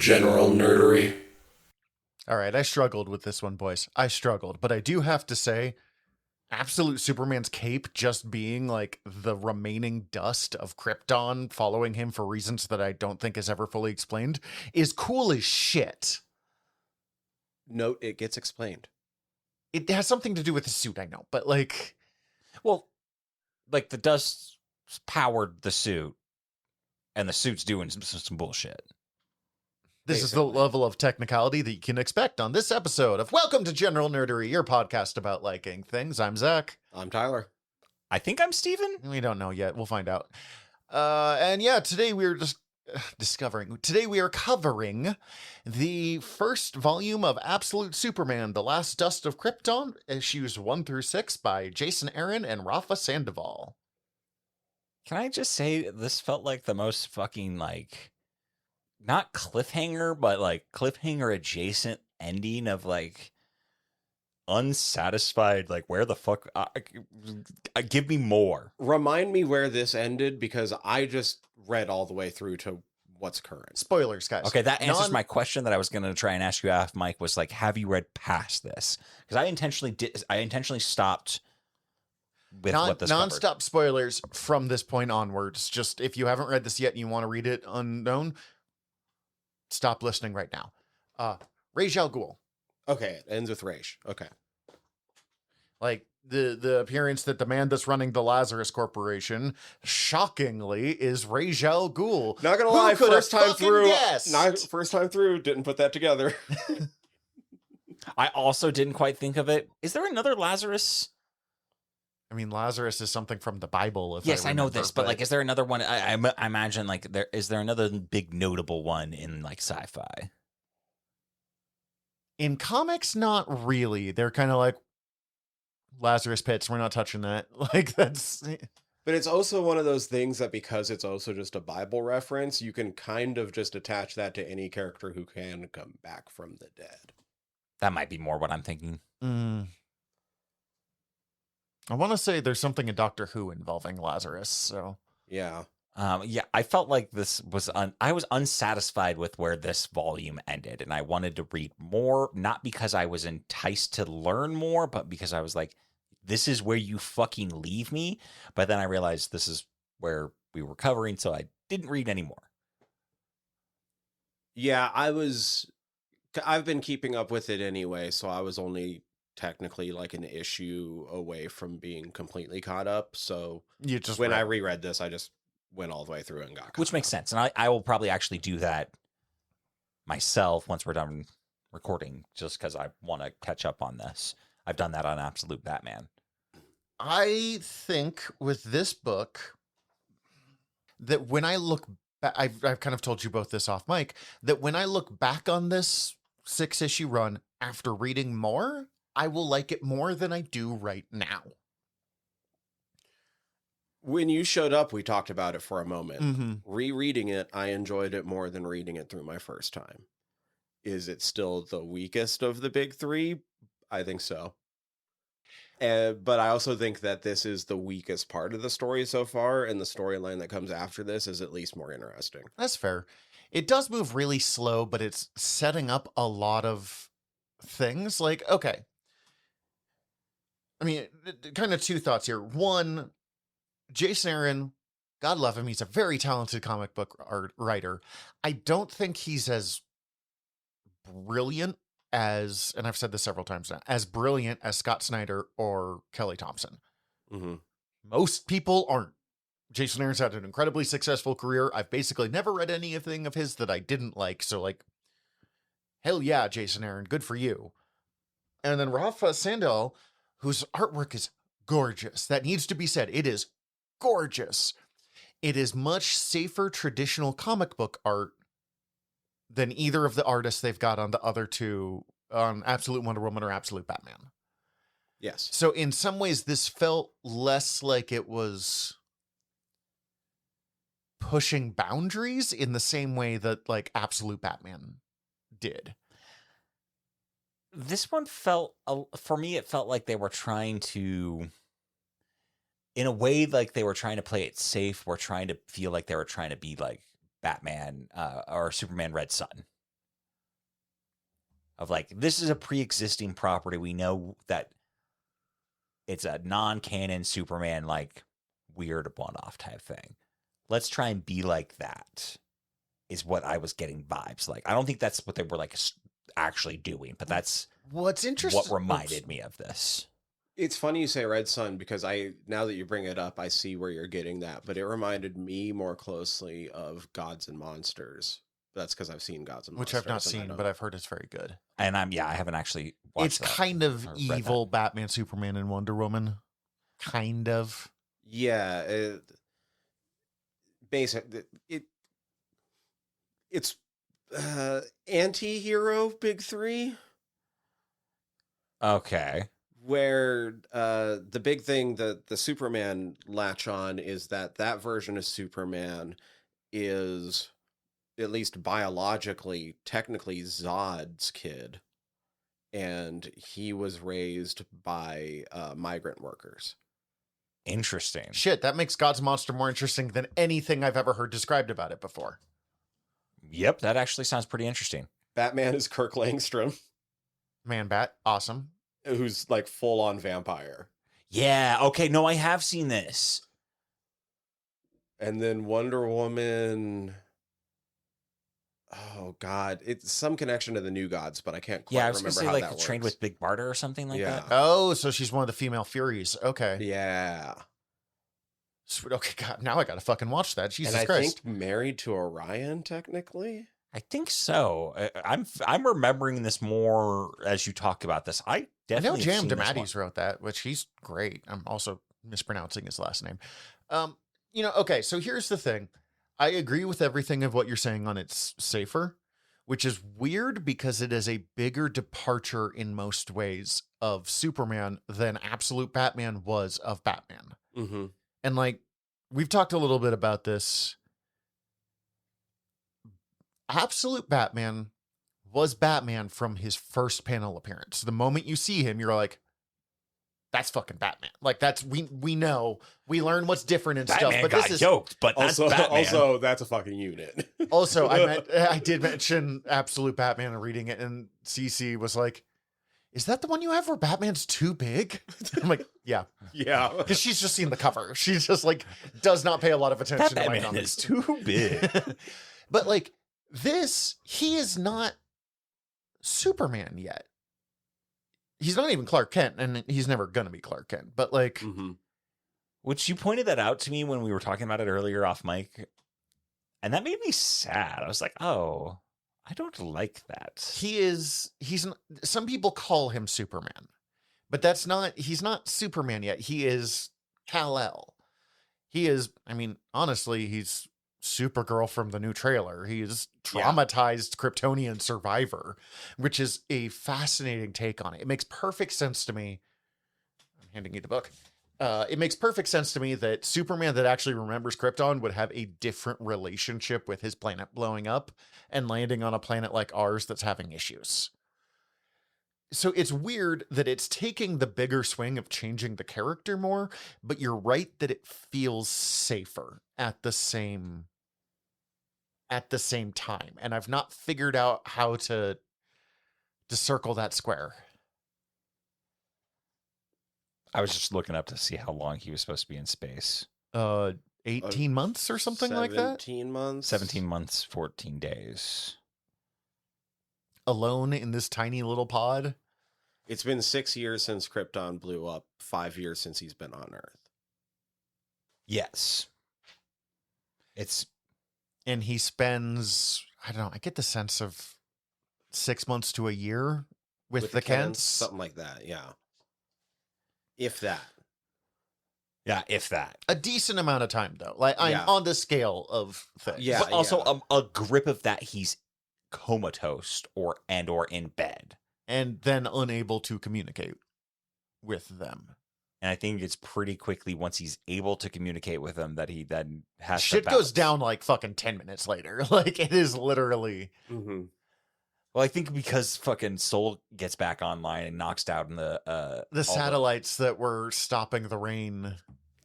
general nerdery. All right, I struggled with this one, boys. I struggled, but I do have to say, Absolute Superman's cape just being like the remaining dust of Krypton following him for reasons that I don't think is ever fully explained is cool as shit. Note, it gets explained. It has something to do with the suit, I know, but like... Well, like the dust powered the suit, and the suit's doing some bullshit. This is the level of technicality that you can expect on this episode of Welcome to General Nerdery, your podcast about liking things. I'm Zach. I'm Tyler. I think I'm Steven. We don't know yet. We'll find out. And yeah, today we're just Today we are covering the first volume of Absolute Superman, The Last Dust of Krypton, issues 1 through 6 by Jason Aaron and Rafal Sandoval. Can I just say this felt like the most fucking like... not cliffhanger, but like cliffhanger adjacent ending of like unsatisfied, like where the fuck, give me more. Remind me where this ended, because I just read all the way through to what's current. Spoilers, guys. Okay, that answers my question that I was going to try and ask you off mic, was like, have you read past this? Because I intentionally stopped with what this non-stop covered. Spoilers from this point onwards. Just if you haven't read this yet and you want to read it unknown, stop listening right now. Ra's al Ghul. Okay, it ends with Raish. Okay. Like the appearance that the man that's running the Lazarus Corporation, shockingly, is Ra's al Ghul. Not gonna lie, first time through, didn't put that together. I also didn't quite think of it. Is there another Lazarus? I mean, Lazarus is something from the Bible. Yes, I know this, but like, is there another one? I imagine like is there another big notable one in like sci-fi? In comics, not really. They're kind of like Lazarus pits. We're not touching that. Like that's. But it's also one of those things that, because it's also just a Bible reference, you can kind of just attach that to any character who can come back from the dead. That might be more what I'm thinking. I want to say there's something in Doctor Who involving Lazarus. So yeah. Yeah, I felt like this was I was unsatisfied with where this volume ended, and I wanted to read more, not because I was enticed to learn more, but because I was like, this is where you fucking leave me. But then I realized this is where we were covering, so I didn't read anymore. Yeah, I've been keeping up with it anyway, so I was only technically like an issue away from being completely caught up. So when I reread this, I just went all the way through and got caught Which makes sense. And I will probably actually do that myself once we're done recording, just because I want to catch up on this. I've done that on Absolute Batman. I think with this book that when I look back, I've kind of told you both this off mic, that when I look back on this 6-issue run after reading more, I will like it more than I do right now. When you showed up, we talked about it for a moment. Mm-hmm. Rereading it, I enjoyed it more than reading it through my first time. Is it still the weakest of the big three? I think so. But I also think that this is the weakest part of the story so far, and the storyline that comes after this is at least more interesting. That's fair. It does move really slow, but it's setting up a lot of things. Like, okay. I mean, kind of two thoughts here. One, Jason Aaron, God love him, he's a very talented comic book writer. I don't think he's as brilliant as, and I've said this several times now, as brilliant as Scott Snyder or Kelly Thompson. Mm-hmm. Most people aren't. Jason Aaron's had an incredibly successful career. I've basically never read anything of his that I didn't like. So like, hell yeah, Jason Aaron, good for you. And then Rafal Sandoval, whose artwork is gorgeous. That needs to be said. It is gorgeous. It is much safer traditional comic book art than either of the artists they've got on the other two, on Absolute Wonder Woman or Absolute Batman. Yes. So in some ways, this felt less like it was pushing boundaries in the same way that like Absolute Batman did. This one felt, for me, it felt like they were trying to, in a way, like they were trying to play it safe. We're trying to feel like they were trying to be like Batman or Superman Red Sun. of like, this is a pre-existing property. We know that it's a non-canon Superman, like weird one-off type thing. Let's try and be like that, is what I was getting vibes like. I don't think that's what they were like actually doing, but that's what's interesting. What reminded me of this. It's funny you say Red Sun, because now that you bring it up, I see where you're getting that, but it reminded me more closely of Gods and Monsters. That's because I've seen Gods and Which Monsters. I've not seen, but I've heard it's very good. And I haven't actually watched It's that kind of or read evil Batman, Superman, and Wonder Woman. Kind of. Yeah. It's anti-hero Big Three. Okay. Where the big thing that the Superman latch on is that version of Superman is, at least biologically, technically Zod's kid. And he was raised by migrant workers. Interesting. Shit, that makes God's Monster more interesting than anything I've ever heard described about it before. Yep, that actually sounds pretty interesting. Batman is Kirk Langstrom, Man-Bat, awesome. who's like full-on vampire. Yeah, okay, no, I have seen this. And then Wonder Woman... Oh, God. It's some connection to the New Gods, but I can't quite I was remember gonna say how like that trained works. with Big Barter or something like Yeah. that. Oh, so she's one of the female Furies. Okay. Yeah. Sweet. Okay, God, now I gotta fucking watch that. Jesus and I Christ. think married to Orion, technically. I think so. I'm remembering this more as you talk about this. I I know definitely Jam have seen this DeMatteis wrote that, which he's great. I'm also mispronouncing his last name. Okay, so here's the thing. I agree with everything of what you're saying on It's Safer, which is weird because it is a bigger departure in most ways of Superman than Absolute Batman was of Batman. Mm-hmm. And like, we've talked a little bit about this. Absolute Batman was Batman from his first panel appearance. The moment you see him, you're like, that's fucking Batman. Like, that's, we know, we learn what's different and Batman stuff, but got this is yoked, but that's Batman. Also, that's a fucking unit. also, I did mention Absolute Batman and reading it, and CC was like, is that the one you have where Batman's too big? I'm like, yeah. Yeah. Because she's just seen the cover. She's just like, does not pay a lot of attention That to my Batman comments. is too big. But like this, he is not Superman yet. He's not even Clark Kent, and he's never gonna be Clark Kent. But like, Mm-hmm. Which you pointed that out to me when we were talking about it earlier off mic. And that made me sad. I was like, oh, I don't like that. he's some people call him Superman, but he's not Superman yet. He is Kal-El. He is, I mean, honestly, he's Supergirl from the new trailer. He is traumatized Kryptonian survivor, which is a fascinating take on it. It makes perfect sense to me. I'm handing you the book. It makes perfect sense to me that Superman that actually remembers Krypton would have a different relationship with his planet blowing up and landing on a planet like ours that's having issues. So it's weird that it's taking the bigger swing of changing the character more, but you're right that it feels safer at the same time. And I've not figured out how to circle that square. I was just looking up to see how long he was supposed to be in space. 18 months or something like that? 17 months? 17 months, 14 days. Alone in this tiny little pod. It's been 6 years since Krypton blew up, 5 years since he's been on Earth. Yes. And he spends, I don't know, I get the sense of 6 months to a year with the Kents. Something like that, yeah. If that. Yeah, if that. A decent amount of time, though. Like, I'm on the scale of things. Yeah. But also a grip of that he's comatose or in bed. And then unable to communicate with them. And I think it's pretty quickly once he's able to communicate with them that he then has Shit to goes bounce. down like fucking 10 minutes later. Like, it is literally. Mm-hmm. Well, I think because fucking Soul gets back online and knocks down the Satellites that were stopping the rain.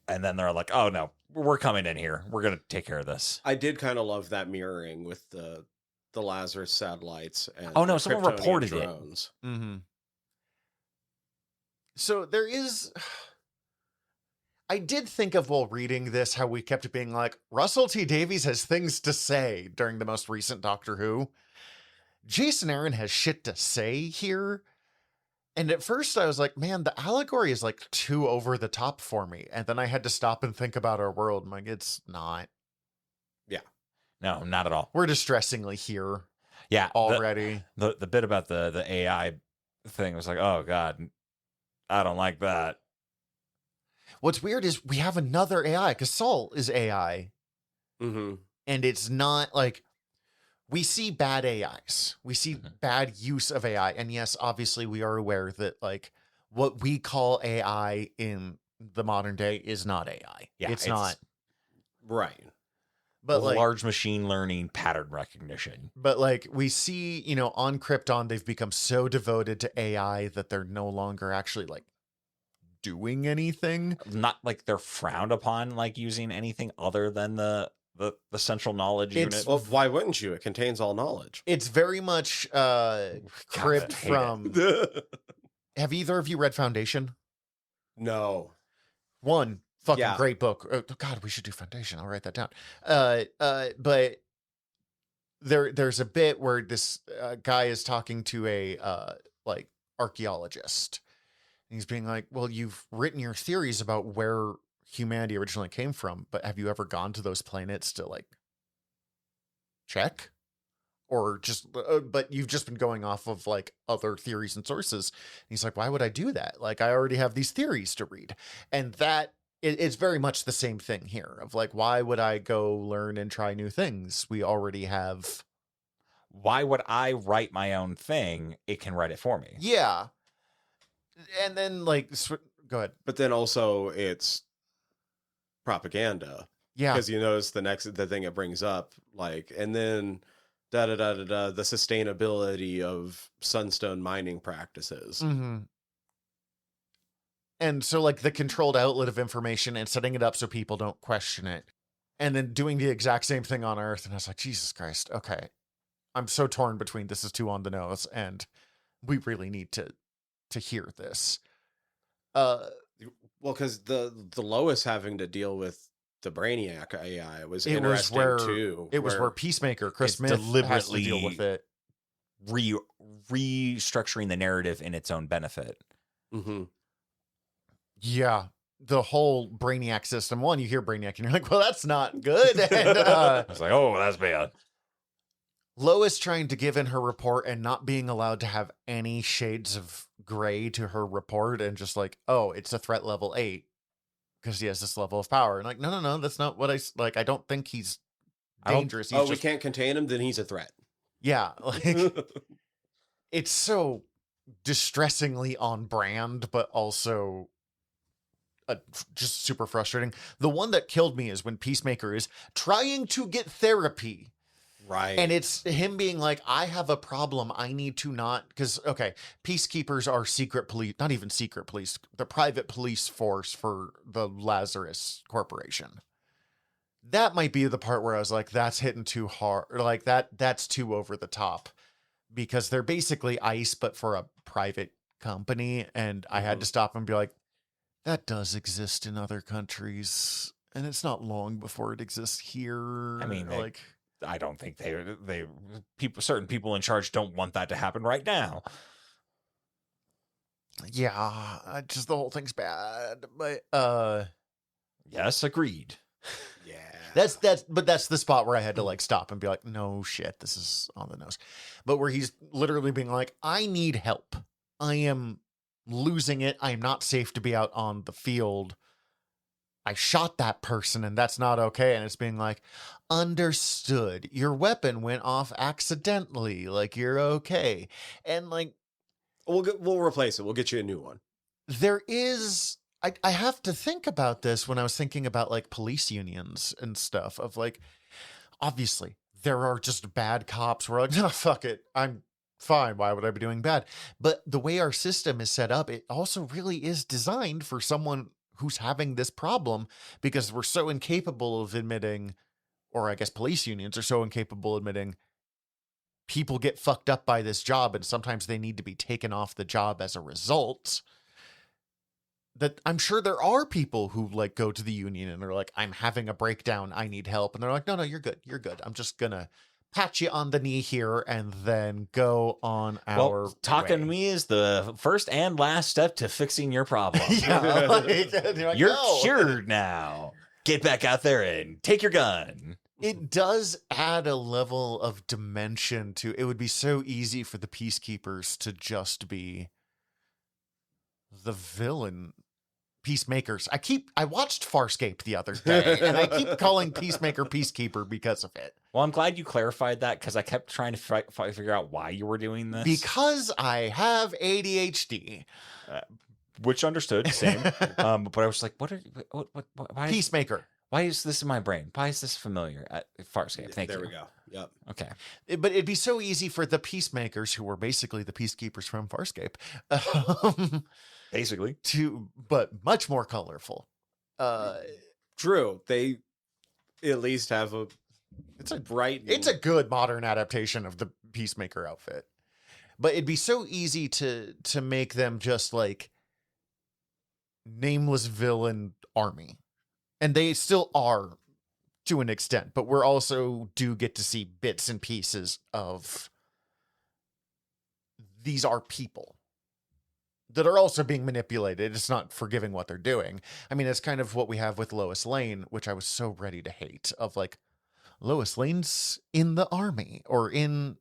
and then they're like, "Oh no, we're coming in here. We're gonna take care of this." I did kind of love that mirroring with the the Lazarus satellites and Oh, no, the someone Kryptonian reported it. drones. Mm-hmm. So there is... I did think of while reading this how we kept being like, Russell T Davies has things to say during the most recent Doctor Who. Jason Aaron has shit to say here. And at first I was like, man, the allegory is like too over the top for me. And then I had to stop and think about our world. I'm like, it's not. No, not at all. We're distressingly here Yeah. already. The bit about the AI thing was like, oh, God, I don't like that. What's weird is we have another AI because Saul is AI. Mm-hmm. And it's not like we see bad AIs. We see bad use of AI. And yes, obviously we are aware that like what we call AI in the modern day is not AI. Yeah, it's not. Right. But like large machine learning pattern recognition. But like we see, you know, on Krypton, they've become so devoted to AI that they're no longer actually like doing anything. Not like they're frowned upon, like using anything other than the central knowledge unit. Well, why wouldn't you? It contains all knowledge. It's very much Crypt hate from. Have either of you read Foundation? No. One fucking Yeah. great book. Oh, God, we should do Foundation. I'll write that down. But there's a bit where this guy is talking to a like archaeologist. And he's being like, well, you've written your theories about where humanity originally came from, but have you ever gone to those planets to like check? Or just, but you've just been going off of like other theories and sources. And he's like, why would I do that? Like, I already have these theories to read. And that it's very much the same thing here of like, why would I go learn and try new things? We already have. Why would I write my own thing? It can write it for me. Yeah. And then like, go ahead. But then also it's propaganda. Yeah. Because you notice the thing it brings up, like, and then the sustainability of sunstone mining practices. Mm-hmm. And so like the controlled outlet of information and setting it up so people don't question it. And then doing the exact same thing on Earth. And I was like, Jesus Christ. Okay. I'm so torn between this is too on the nose and we really need to hear this. Well, because the Lois having to deal with the Brainiac AI was interesting too. It was where Peacemaker, Chris Smith, deliberately has to deal with it. Restructuring the narrative in its own benefit. Mm-hmm. Yeah. The whole Brainiac system. One, you hear Brainiac and you're like, well, that's not good. And I was like, oh, that's bad. Lois trying to give in her report and not being allowed to have any shades of gray to her report and just like, oh, it's a threat level 8 because he has this level of power. And like, no, that's not what like. I don't think he's dangerous. He's we can't contain him, then he's a threat. Yeah. Like, it's so distressingly on brand, but also just super frustrating. The one that killed me is when Peacemaker is trying to get therapy. Right. And it's him being like, I have a problem. I need to not, because, okay, peacekeepers are secret police, not even secret police, the private police force for the Lazarus Corporation. That might be the part where I was like, that's hitting too hard. Like that's too over the top because they're basically ICE, but for a private company. And I had to stop and be like, that does exist in other countries. And it's not long before it exists here. I mean, like, I don't think certain people in charge don't want that to happen right now. Yeah, just the whole thing's bad. But yes, agreed. Yeah. That's the spot where I had to like stop and be like, no shit, this is on the nose. But where he's literally being like, I need help. I am losing it. I am not safe to be out on the field. I shot that person and that's not okay. And it's being like, understood. Your weapon went off accidentally. Like, you're okay. And like, we'll replace it. We'll get you a new one. There is, I have to think about this when I was thinking about like police unions and stuff of like, obviously there are just bad cops who are like, no, fuck it. I'm fine. Why would I be doing bad? But the way our system is set up, it also really is designed for someone who's having this problem because we're so incapable of admitting, or I guess police unions are so incapable of admitting people get fucked up by this job and sometimes they need to be taken off the job as a result, that I'm sure there are people who like go to the union and they're like, I'm having a breakdown, I need help. And they're like, no, you're good. You're good. I'm just gonna pat you on the knee here and then go on our talking way. to me is the first and last step to fixing your problem. Yeah, like, You're no. cured now. Get back out there and take your gun. It does add a level of dimension to it. Would be so easy for the peacekeepers to just be the villain peacemakers. I watched Farscape the other day and I keep calling Peacemaker Peacekeeper because of it. Well, I'm glad you clarified that because I kept trying to figure out why you were doing this. Because I have ADHD. Which understood, same. But I was like, why? Peacemaker. Why is this in my brain? Why is this familiar? Farscape, thank you. There we go. Yep. Okay. But it'd be so easy for the peacemakers, who were basically the peacekeepers from Farscape, Basically. but much more colorful. True. They at least have It's a bright. It's a good modern adaptation of the Peacemaker outfit. But it'd be so easy to make them just like nameless villain army. And they still are to an extent, but we're also do get to see bits and pieces of these are people that are also being manipulated. It's not forgiving what they're doing. I mean, it's kind of what we have with Lois Lane, which I was so ready to hate, of like, Lois Lane's in the army, or in,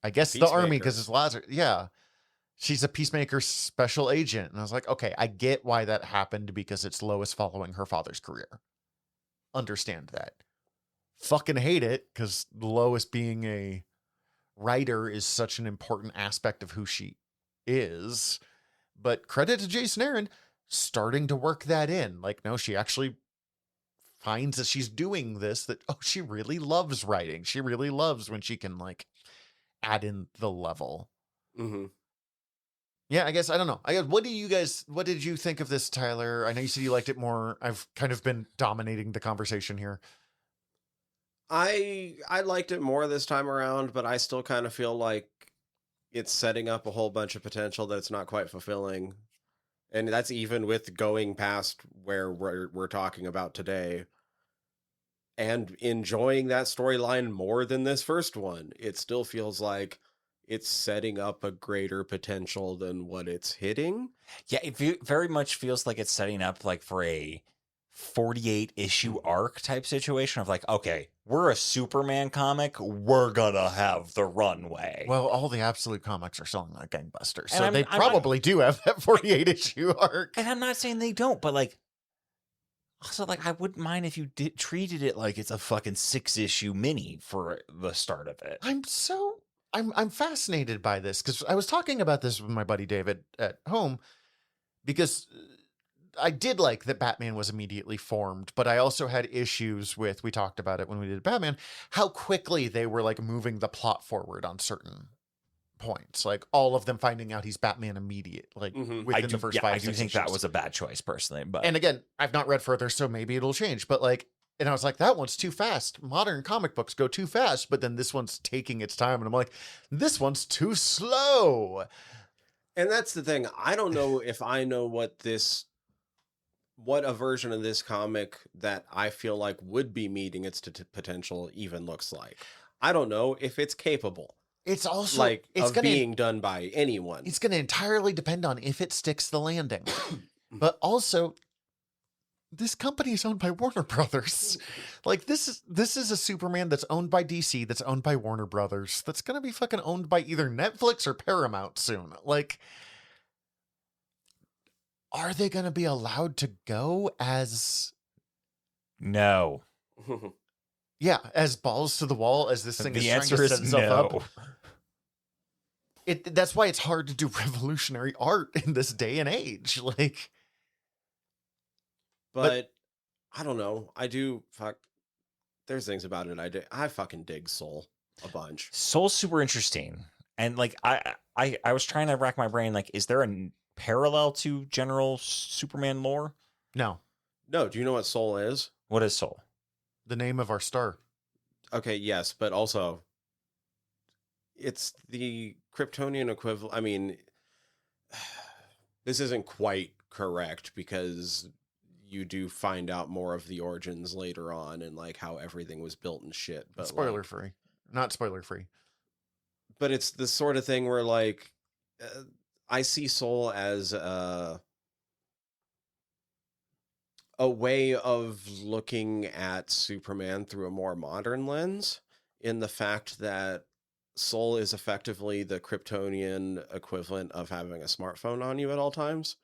I guess, the army, because it's Lazarus. Yeah. She's a Peacemaker special agent. And I was like, okay, I get why that happened, because it's Lois following her father's career. Understand that. Fucking hate it, because Lois being a writer is such an important aspect of who she is. But credit to Jason Aaron starting to work that in. Like, no, she actually finds that she's doing this, that, oh, she really loves writing. She really loves when she can, like, add in the level. Mm-hmm. Yeah, I guess, I don't know. What did you think of this, Tyler? I know you said you liked it more. I've kind of been dominating the conversation here. I liked it more this time around, but I still kind of feel like it's setting up a whole bunch of potential that it's not quite fulfilling. And that's even with going past where we're talking about today and enjoying that storyline more than this first one. It still feels like it's setting up a greater potential than what it's hitting. Yeah, it very much feels like it's setting up like for a 48 issue arc type situation of like, okay, we're a Superman comic, we're gonna have the runway. Well, all the Absolute comics are selling like gangbusters, And so they probably do have that 48 issue arc. And I'm not saying they don't, but like, also, like, I wouldn't mind if you treated it like it's a fucking 6-issue mini for the start of it. I'm fascinated by this, because I was talking about this with my buddy David at home, because I did like that Batman was immediately formed, but I also had issues with, we talked about it when we did Batman, how quickly they were like moving the plot forward on certain points, like all of them finding out he's Batman immediate, like within the first 5 I do think issues. that was a bad choice personally, but and again, I've not read further, so maybe it'll change, but like, and I was like, that one's too fast. Modern comic books go too fast, but then this one's taking its time, and I'm like, this one's too slow. And that's the thing. I don't know if I know what a version of this comic that I feel like would be meeting its potential even looks like. I don't know if it's capable. It's also like of being done by anyone. It's going to entirely depend on if it sticks the landing. But also, this company is owned by Warner Brothers. Like, this is a Superman that's owned by DC, that's owned by Warner Brothers, that's going to be fucking owned by either Netflix or Paramount soon. Like, are they going to be allowed to go as... No. Yeah, as balls to the wall as this thing is trying to set itself up? That's why it's hard to do revolutionary art in this day and age. Like... But I don't know. There's things about it I fucking dig Soul a bunch. Soul's super interesting. And like I was trying to rack my brain, like, is there a parallel to general Superman lore? No. No, do you know what Soul is? What is Soul? The name of our star. Okay, yes, but also it's the Kryptonian equivalent. I mean, this isn't quite correct because you do find out more of the origins later on and like how everything was built and shit. But Spoiler like, free. Not spoiler free. but it's the sort of thing where like I see Soul as a way of looking at Superman through a more modern lens, in the fact that Soul is effectively the Kryptonian equivalent of having a smartphone on you at all times.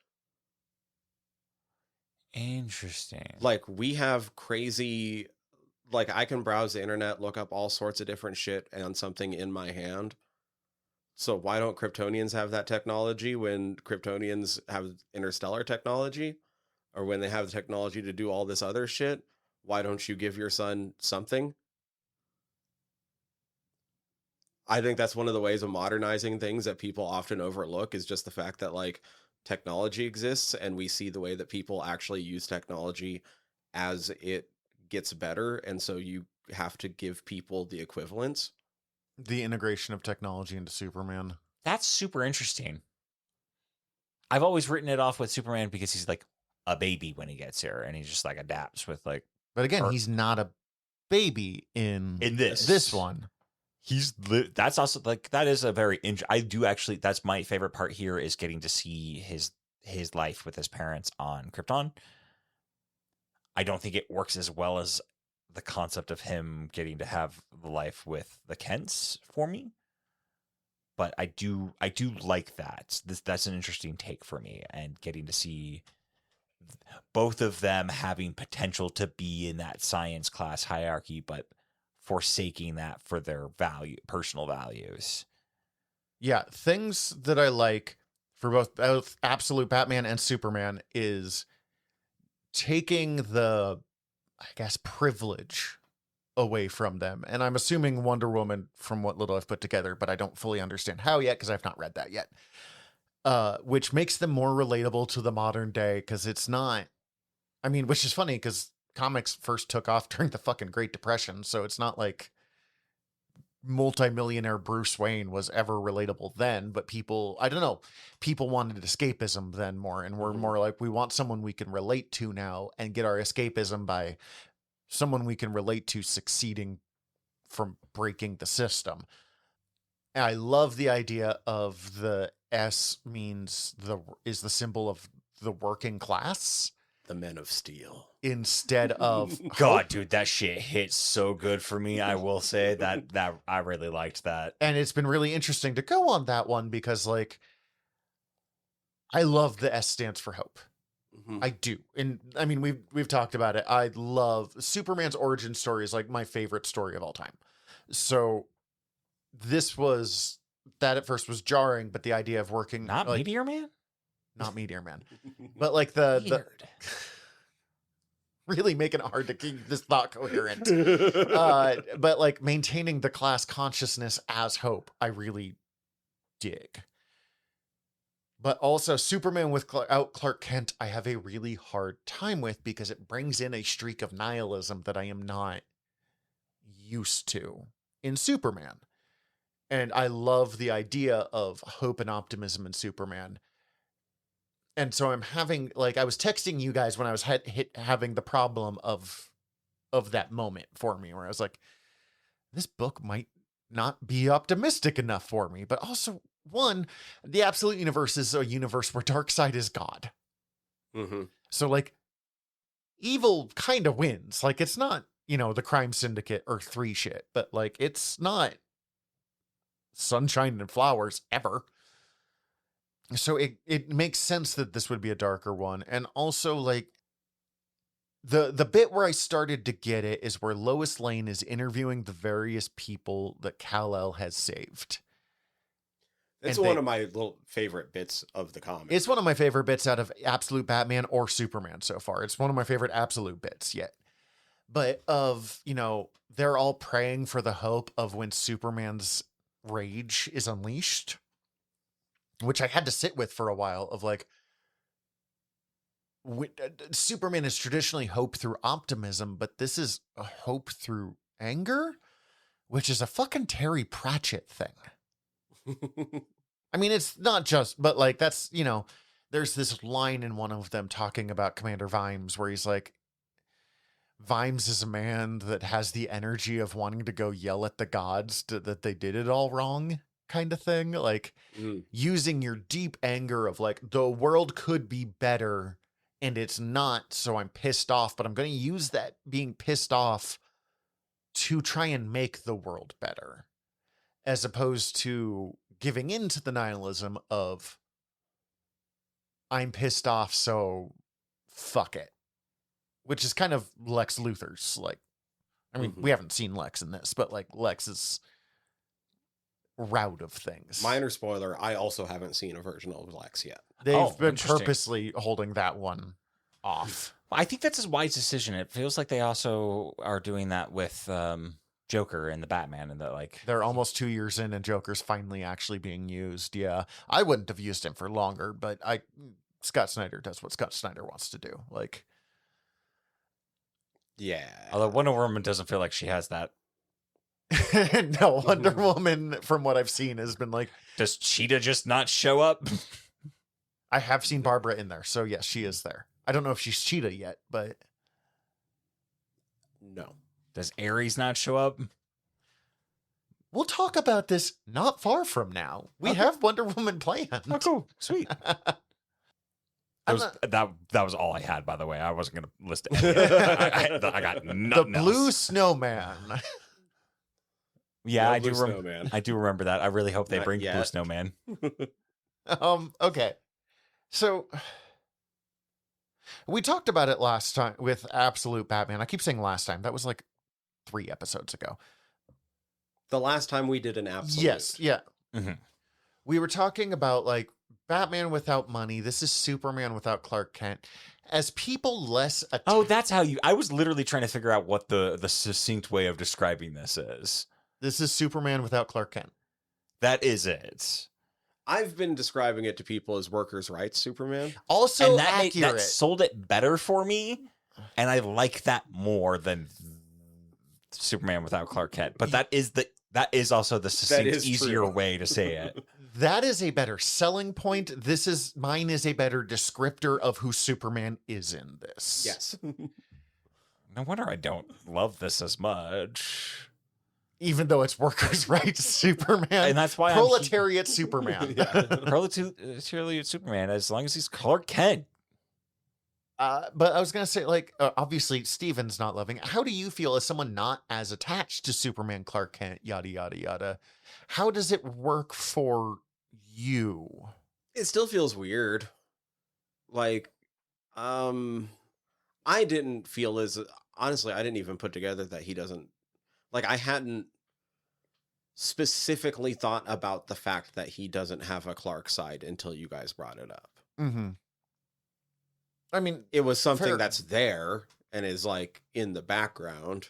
Interesting. Like, we have crazy, like, I can browse the internet, look up all sorts of different shit on something in my hand. So why don't Kryptonians have that technology when Kryptonians have interstellar technology? Or when they have the technology to do all this other shit? Why don't you give your son something? I think that's one of the ways of modernizing things that people often overlook, is just the fact that like technology exists and we see the way that people actually use technology as it gets better. And so you have to give people the equivalents. The integration of technology into Superman. That's super interesting. I've always written it off with Superman because he's like a baby when he gets here, and he just like adapts with like. But again, he's not a baby in this one. That's also like, that is a very I do actually, that's my favorite part here, is getting to see his life with his parents on Krypton. I don't think it works as well as the concept of him getting to have the life with the Kents for me, but I do like that. That's an interesting take for me, and getting to see both of them having potential to be in that science class hierarchy, but forsaking that for their personal values. Yeah, things that I like for both Absolute Batman and Superman is taking the, I guess, privilege away from them. And I'm assuming Wonder Woman from what little I've put together, but I don't fully understand how yet because I've not read that yet. Which makes them more relatable to the modern day, because it's not, I mean, which is funny because comics first took off during the fucking Great Depression, so it's not like multimillionaire Bruce Wayne was ever relatable then, but people, I don't know, people wanted escapism then more, and we're more like, we want someone we can relate to now and get our escapism by someone we can relate to succeeding from breaking the system. And I love the idea of the S is the symbol of the working class. The Men of Steel. Instead of God, hope. dude, that shit hits so good for me. I will say that I really liked that. And it's been really interesting to go on that one because, like, I love the S stands for hope. Mm-hmm. I do. And I mean, we've talked about it. I love Superman's origin story, is like my favorite story of all time. So that at first was jarring, but the idea of working not like, Meteor Man? Not Meteor Man. But like the really making it hard to keep this thought coherent. But like maintaining the class consciousness as hope, I really dig. But also Superman without Clark Kent, I have a really hard time with, because it brings in a streak of nihilism that I am not used to in Superman. And I love the idea of hope and optimism in Superman. And so I'm having, like, I was texting you guys when I was having the problem of that moment for me, where I was like, this book might not be optimistic enough for me. But also, one, the Absolute Universe is a universe where Darkseid is God. Mm-hmm. So, like, evil kind of wins. Like, it's not, the Crime Syndicate or 3 shit, but, like, it's not sunshine and flowers ever. So it makes sense that this would be a darker one. And also, like, the bit where I started to get it is where Lois Lane is interviewing the various people that Kal-El has saved. It's one of my little favorite bits of the comic. It's one of my favorite bits out of Absolute Batman or Superman so far. It's one of my favorite Absolute bits yet. But they're all praying for the hope of when Superman's rage is unleashed, which I had to sit with for a while, of like, Superman is traditionally hope through optimism, but this is a hope through anger, which is a fucking Terry Pratchett thing. I mean, it's not just, but like, that's, there's this line in one of them talking about Commander Vimes where he's like, Vimes is a man that has the energy of wanting to go yell at the gods that they did it all wrong, kind of thing. Like, using your deep anger of like, the world could be better and it's not, so I'm pissed off, but I'm going to use that being pissed off to try and make the world better, as opposed to giving in to the nihilism of, I'm pissed off, so fuck it. Which is kind of Lex Luthor's, like, I mean, we haven't seen Lex in this, but like Lex's route of things. Minor spoiler, I also haven't seen a version of Lex yet. They've been purposely holding that one off. I think that's a wise decision. It feels like they also are doing that with Joker and the Batman, and that like they're almost 2 years in and Joker's finally actually being used. Yeah. I wouldn't have used him for longer, but Scott Snyder does what Scott Snyder wants to do. Like, yeah. Although Wonder Woman doesn't feel like she has that. No, Wonder Woman, from what I've seen, has been like, does Cheetah just not show up? I have seen Barbara in there, so yes, she is there. I don't know if she's Cheetah yet, but no. Does Ares not show up? We'll talk about this not far from now. We have Wonder Woman planned. Oh, cool. Sweet. That was all I had, by the way. I wasn't going to list it. I got nothing The Blue else. Snowman. Yeah, No I Blue do. Snowman. I do remember that. I really hope they Not bring yet. Blue Snowman. Okay. So we talked about it last time with Absolute Batman. I keep saying last time. That was like 3 episodes ago. The last time we did an absolute. Yes. Yeah. Mm-hmm. We were talking about like Batman without money. This is Superman without Clark Kent. As people less Oh, that's how you... I was literally trying to figure out what the succinct way of describing this is. This is Superman without Clark Kent. That is it. I've been describing it to people as workers' rights Superman. Also And that accurate. sold it better for me, and I like that more than Superman without Clark Kent. But that is also the succinct, easier way to say it. That is a better selling point. Mine is a better descriptor of who Superman is in this. Yes. No wonder I don't love this as much. Even though it's workers' rights Superman. And that's why Proletariat Superman. Proletariat Superman, as long as he's Clark Kent. But I was going to say, like, obviously Steven's not loving it. How do you feel as someone not as attached to Superman, Clark Kent, yada, yada, yada? How does it work for you? It still feels weird. Like, I didn't feel honestly, I didn't even put together that he doesn't, like, I hadn't specifically thought about the fact that he doesn't have a Clark side until you guys brought it up. Mm-hmm. I mean, it was something that's there and is like in the background,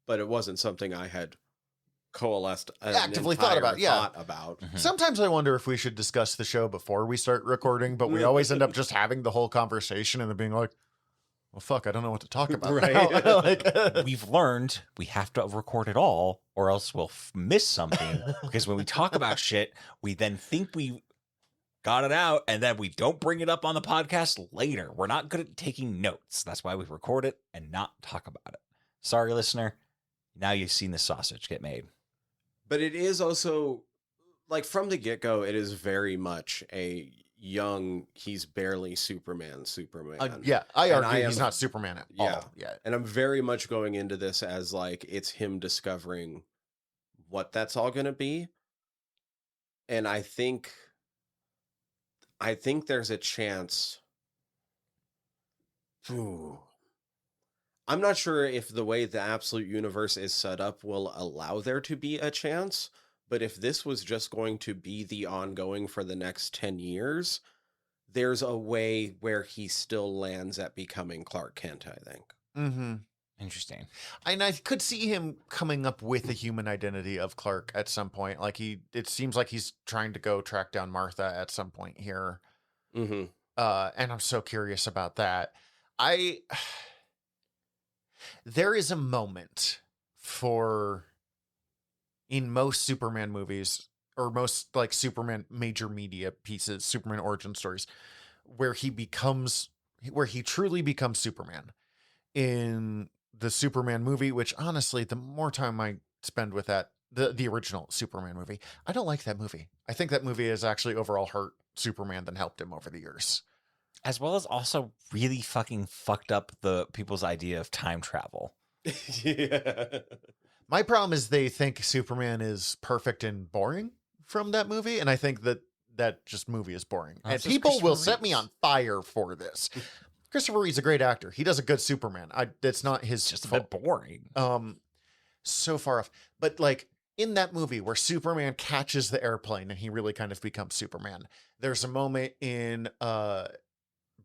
but it wasn't something I had coalesced actively thought about. Yeah. Mm-hmm. Sometimes I wonder if we should discuss the show before we start recording, but we always end up just having the whole conversation and then being like, well, fuck, I don't know what to talk about. Right. Like, we've learned we have to record it all or else we'll miss something. Because when we talk about shit, we then think we got it out and then we don't bring it up on the podcast later. We're not good at taking notes. That's why we record it and not talk about it. Sorry, listener. Now you've seen the sausage get made. But it is also, like, from the get-go, it is very much a young, he's barely Superman. yeah, I argue he's not Superman at all yet. And I'm very much going into this as, like, it's him discovering what that's all going to be. And I think there's a chance. I'm not sure if the way the Absolute Universe is set up will allow there to be a chance, but if this was just going to be the ongoing for the next 10 years, there's a way where he still lands at becoming Clark Kent, I think. Mm-hmm. Interesting. And I could see him coming up with a human identity of Clark at some point. Like it seems like he's trying to go track down Martha at some point here. Mm-hmm. And I'm so curious about that. There is a moment in most Superman movies or most like Superman major media pieces, Superman origin stories, where he truly becomes Superman in the Superman movie, which honestly, the more time I spend with that, the original Superman movie, I don't like that movie. I think that movie has actually overall hurt Superman than helped him over the years. As well as also really fucking fucked up the people's idea of time travel. Yeah. My problem is they think Superman is perfect and boring from that movie, and I think that just movie is boring. Oh, And it's just people will Christopher set me Reeves. on fire for this. Christopher Reeve's a great actor. He does a good Superman. It's not his It's just a fault. bit boring. So far off. But like in that movie where Superman catches the airplane and he really kind of becomes Superman, there's a moment in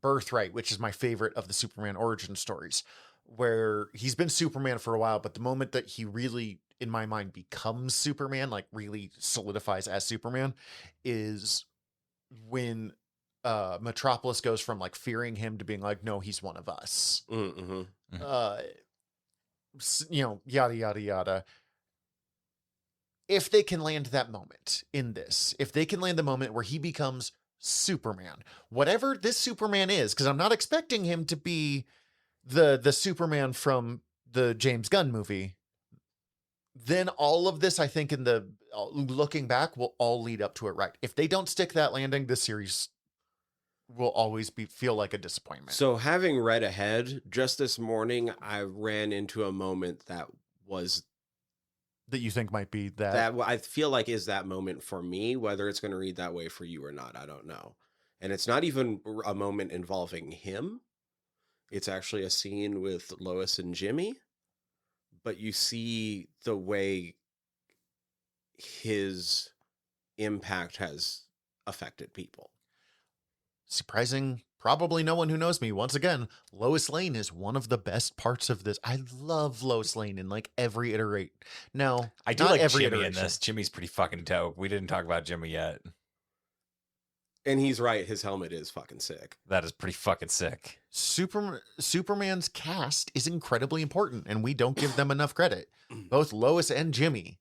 Birthright, which is my favorite of the Superman origin stories, where he's been Superman for a while, but the moment that he really, in my mind, becomes Superman, like really solidifies as Superman, is when Metropolis goes from like fearing him to being like, no, he's one of us. Mm-hmm. Yada, yada, yada. If they can land that moment in this, if they can land the moment where he becomes Superman, whatever this Superman is, because I'm not expecting him to be the Superman from the James Gunn movie, then all of this, I think, in the looking back, will all lead up to it right. If they don't stick that landing, this series will always feel like a disappointment. So having read ahead, just this morning, I ran into a moment that you think might be that I feel like is that moment for me. Whether it's going to read that way for you or not, I don't know. And it's not even a moment involving him. It's actually a scene with Lois and Jimmy, but you see the way his impact has affected people. surprising probably no one who knows me. Once again, Lois Lane is one of the best parts of this. I love Lois Lane in like every iterate. No, I do not like every Jimmy in iteration. this. Jimmy's pretty fucking dope. We didn't talk about Jimmy yet. And he's right. His helmet is fucking sick. That is pretty fucking sick. Superman's cast is incredibly important, and we don't give them enough credit. Both Lois and Jimmy.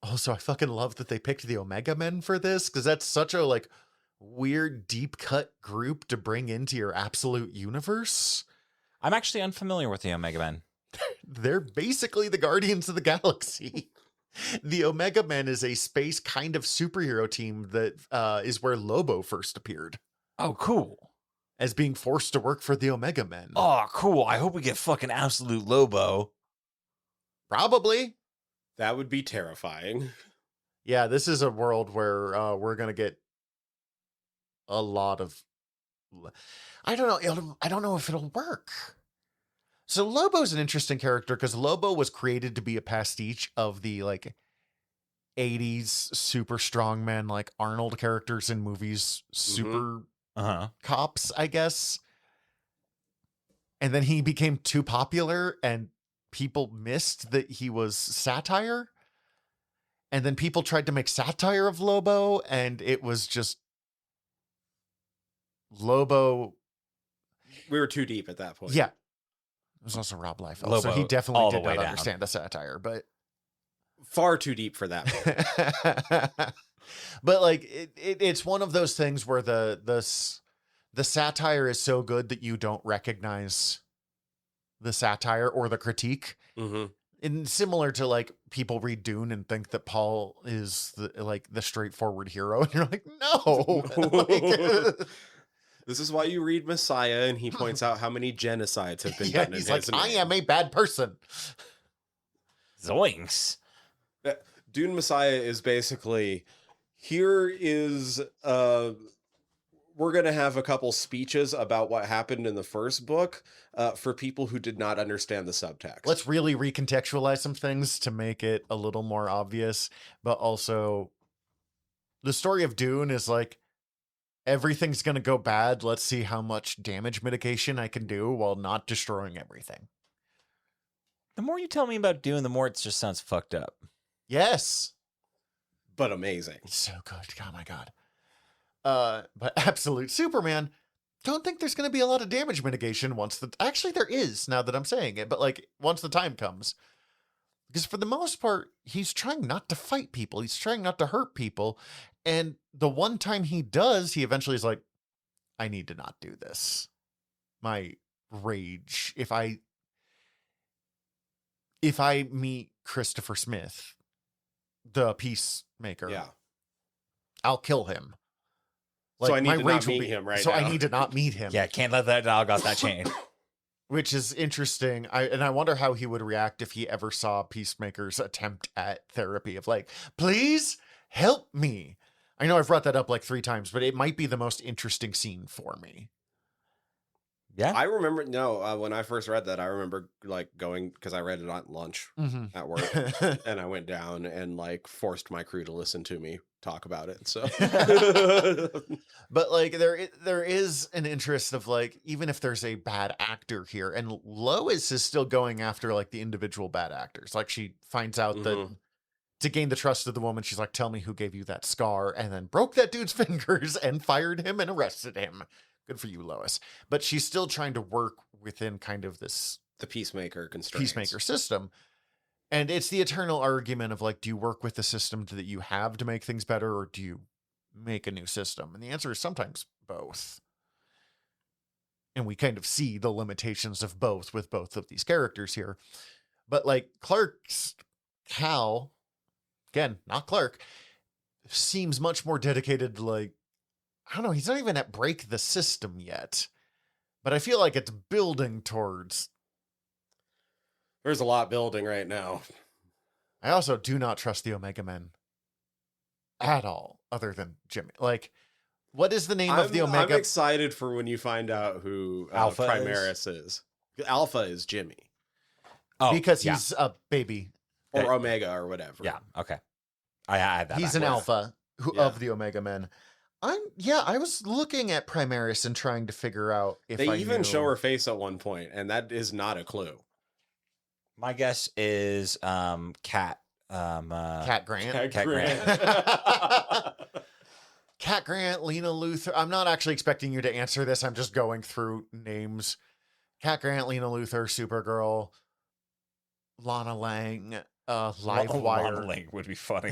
Also, I fucking love that they picked the Omega Men for this, because that's such a like weird deep cut group to bring into your absolute universe. I'm actually unfamiliar with the Omega Men. They're basically the Guardians of the Galaxy. The Omega Men is a space kind of superhero team that is where Lobo first appeared Oh, cool. as being forced to work for the Omega Men. Oh, cool. I hope we get fucking absolute Lobo. Probably. That would be terrifying. Yeah, this is a world where we're going to get a lot of... I don't know. I don't know if it'll work. So Lobo's an interesting character because Lobo was created to be a pastiche of the like 80s super strong men, like Arnold characters in movies, super cops, I guess. And then he became too popular and people missed that he was satire. And then people tried to make satire of Lobo, and it was just Lobo. We were too deep at that point. Yeah. It was also Rob Liefeld, so Lobo he definitely all the did way not down. understand a satire, but Far too deep for that. but like it's one of those things where the satire is so good that you don't recognize the satire or the critique. Mm-hmm. And similar to like people read Dune and think that Paul is the straightforward hero, and you're like, no. Like, This is why you read Messiah, and he points out how many genocides have been done in he's his like, I name. am a bad person. Zoinks. Dune Messiah is basically, here is we're going to have a couple speeches about what happened in the first book for people who did not understand the subtext. Let's really recontextualize some things to make it a little more obvious, but also the story of Dune is like, everything's going to go bad. Let's see how much damage mitigation I can do while not destroying everything. The more you tell me about Dune, the more it just sounds fucked up. Yes. But amazing. So good. Oh my God. But absolute Superman, don't think there's going to be a lot of damage mitigation actually there is now that I'm saying it, but like once the time comes, Because for the most part, he's trying not to fight people. He's trying not to hurt people. And the one time he does, he eventually is like, I need to not do this. My rage. If I meet Christopher Smith, the peacemaker, Yeah. I'll kill him. So I need my to rage not will meet be- him right So now. I need to not meet him. Yeah, can't let that dog off that chain. Which is interesting. I wonder how he would react if he ever saw Peacemaker's attempt at therapy of like, please help me. I know I've brought that up like 3 times, but it might be the most interesting scene for me. Yeah. I remember, when I first read that, I remember like going, because I read it on lunch at work, and I went down and like forced my crew to listen to me talk about it. So, But like there is an interest of like, even if there's a bad actor here, and Lois is still going after like the individual bad actors. Like she finds out that to gain the trust of the woman, she's like, tell me who gave you that scar, and then broke that dude's fingers and fired him and arrested him. Good for you, Lois. But she's still trying to work within kind of this the peacemaker constraints. peacemaker system. And it's the eternal argument of like, do you work with the system that you have to make things better, or do you make a new system? And the answer is sometimes both. And we kind of see the limitations of both with both of these characters here. But like Clark's Cal, again, not Clark, seems much more dedicated to like, I don't know, he's not even at break the system yet. But I feel like it's building towards. There's a lot building right now. I also do not trust the Omega Men at all, other than Jimmy. Like, what is the name of the Omega? I'm excited for when you find out who Alpha Primaris is. Alpha is Jimmy. Oh, because yeah. he's a baby. Or Omega or whatever. Yeah, okay. I had that. He's an backwards. alpha Yeah. of the Omega Men. I was looking at Primaris and trying to figure out if They I even knew. show her face at one point, and that is not a clue. My guess is Cat. Cat Grant. Cat Grant. Cat Grant, Lena Luthor. I'm not actually expecting you to answer this. I'm just going through names. Cat Grant, Lena Luthor, Supergirl, Lana Lang, Livewire. Lana Lang would be funny.